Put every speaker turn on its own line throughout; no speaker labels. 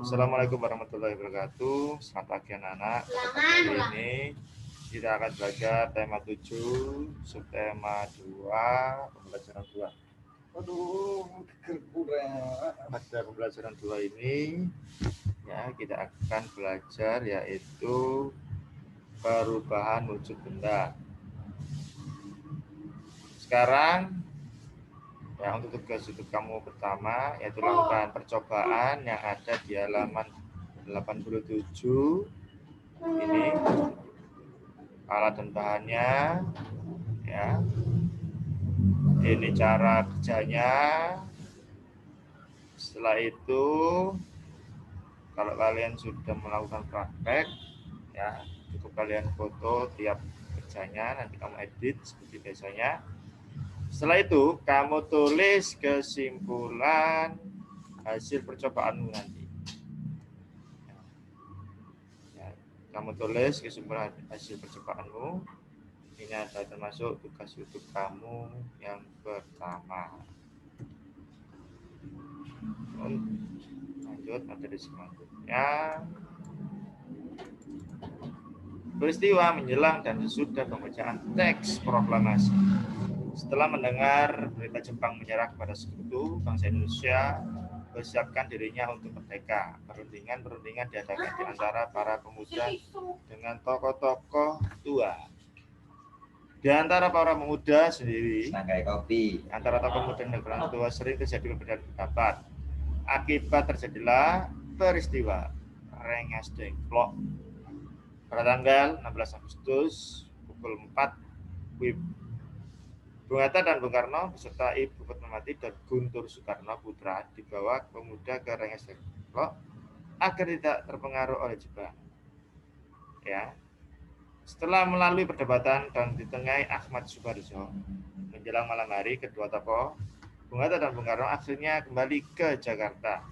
Assalamualaikum warahmatullahi wabarakatuh. Selamat pagi anak-anak. Hari ini kita akan belajar tema 7, subtema 2, pembelajaran 2. Pada pembelajaran 2 ini ya kita akan belajar yaitu perubahan wujud benda. Sekarang ya, untuk tugas kamu pertama yaitu lakukan percobaan yang ada di halaman 87 ini alat dan bahannya ya. Ini cara kerjanya. Setelah itu kalau kalian sudah melakukan praktek ya, cukup kalian foto tiap kerjanya, nanti kamu edit seperti biasanya. Setelah itu, kamu tulis kesimpulan hasil percobaanmu nanti. Ya, kamu tulis kesimpulan hasil percobaanmu. Ini adalah termasuk tugas untuk kamu yang pertama. Lanjut materi selanjutnya. Peristiwa menjelang dan sesudah pembacaan teks proklamasi. Setelah mendengar berita Jepang menyerah kepada sekutu, bangsa Indonesia bersiapkan dirinya untuk merdeka. Perundingan diadakan di antara para pemuda dengan tokoh-tokoh tua. Di antara para pemuda sendiri, antara tokoh muda dan orang tua sering terjadi perbedaan pendapat. Akibat terjadilah peristiwa Rengas Dengklok pada tanggal 16 Agustus pukul 4 WIB. Bung Hatta dan Bung Karno beserta Ibu Fatmawati dan Guntur Soekarno Putra dibawa pemuda ke Rengas Dengklok agar tidak terpengaruh oleh Jepang. Ya. Setelah melalui perdebatan dan ditengahi Ahmad Subarjo, menjelang malam hari kedua tokoh Bung Hatta dan Bung Karno akhirnya kembali ke Jakarta.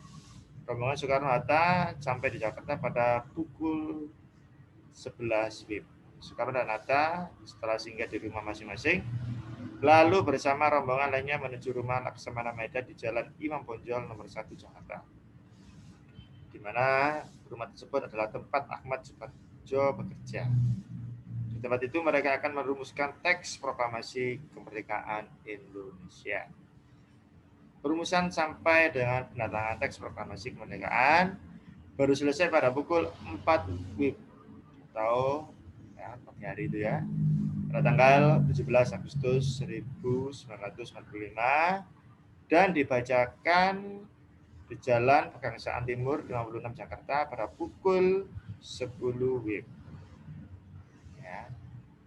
Rombongan Soekarno-Hatta sampai di Jakarta pada pukul 11 WIB. Soekarno dan Hatta setelah singgah di rumah masing-masing, lalu bersama rombongan lainnya menuju rumah Laksamana Maeda di Jalan Imam Bonjol nomor 1 Jakarta. Di mana rumah tersebut adalah tempat Ahmad Subarjo bekerja. Di tempat itu mereka akan merumuskan teks proklamasi kemerdekaan Indonesia. Perumusan sampai dengan penandatanganan teks proklamasi kemerdekaan baru selesai pada pukul 4 WIB atau ya, pagi hari itu ya. Pada tanggal 17 Agustus 1945 dan dibacakan di Jalan Pegangsaan Timur 56 Jakarta pada pukul 10 WIB. Ya.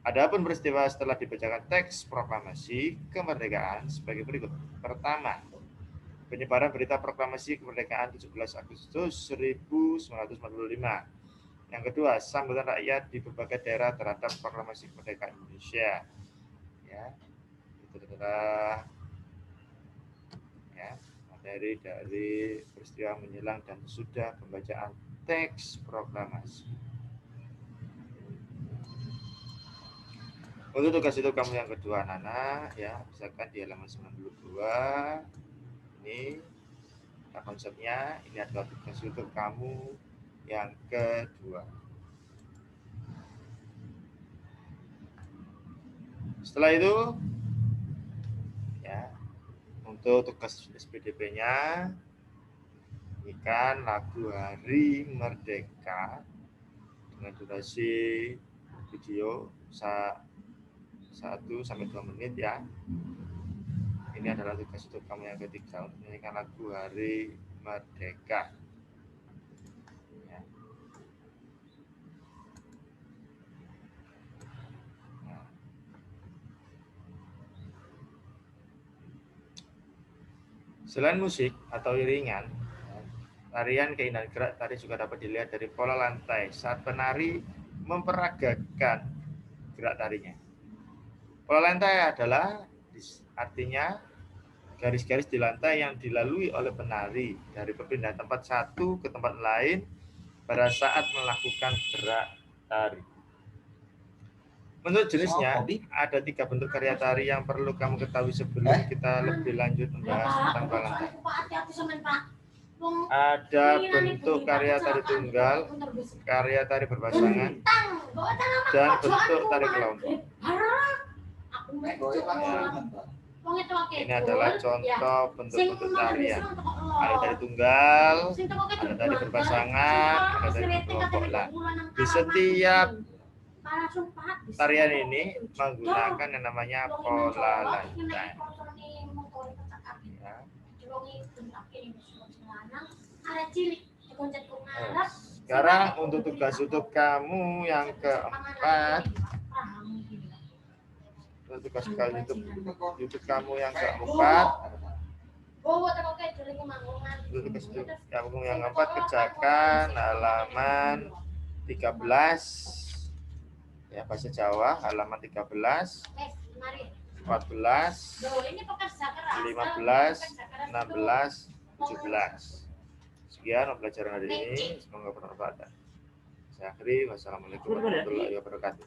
Adapun peristiwa setelah dibacakan teks proklamasi kemerdekaan sebagai berikut. Pertama, penyebaran berita proklamasi kemerdekaan 17 Agustus 1945. Yang kedua, sambutan rakyat di berbagai daerah terhadap proklamasi kemerdekaan Indonesia. Ya, itu adalah ya, materi dari peristiwa menjelang dan sudah pembacaan teks proklamasi. Untuk tugas itu kamu yang kedua, Nana, ya, misalkan di halaman 92. Ini konsepnya, ini adalah tugas untuk kamu yang kedua. Setelah itu ya, untuk tugas SPDP-nya nyanyikan lagu Hari Merdeka dengan durasi video 1-2 menit ya. Ini adalah tugas untuk kamu yang ketiga, untuk menyanyikan lagu Hari Merdeka. Selain musik atau iringan, tarian keindahan gerak tari juga dapat dilihat dari pola lantai saat penari memperagakan gerak tarinya. Pola lantai adalah artinya garis-garis di lantai yang dilalui oleh penari dari perpindahan tempat satu ke tempat lain pada saat melakukan gerak tari. Menurut jenisnya, ada 3 bentuk karya tari yang perlu kamu ketahui sebelum kita lebih lanjut membahas tentang pola lantai. ada bentuk karya tari tunggal, karya tari berpasangan, dan bentuk tari kelompok. Ini adalah contoh bentuk-bentuk tarian. Ada tari tunggal, ada tari berpasangan, ada tari berkelompok. Nah, di setiap tarian ini menggunakan yang namanya pola lantai. Ya. Sekarang untuk tugas YouTube kamu yang keempat, tugas YouTube kamu yang keempat, kerjakan halaman 13 ya, bahasa Jawa, halaman 13, 14, 15, 16, 17. Sekian pembelajaran hari ini, semoga bermanfaat. Saya akhiri, wassalamualaikum warahmatullahi wabarakatuh.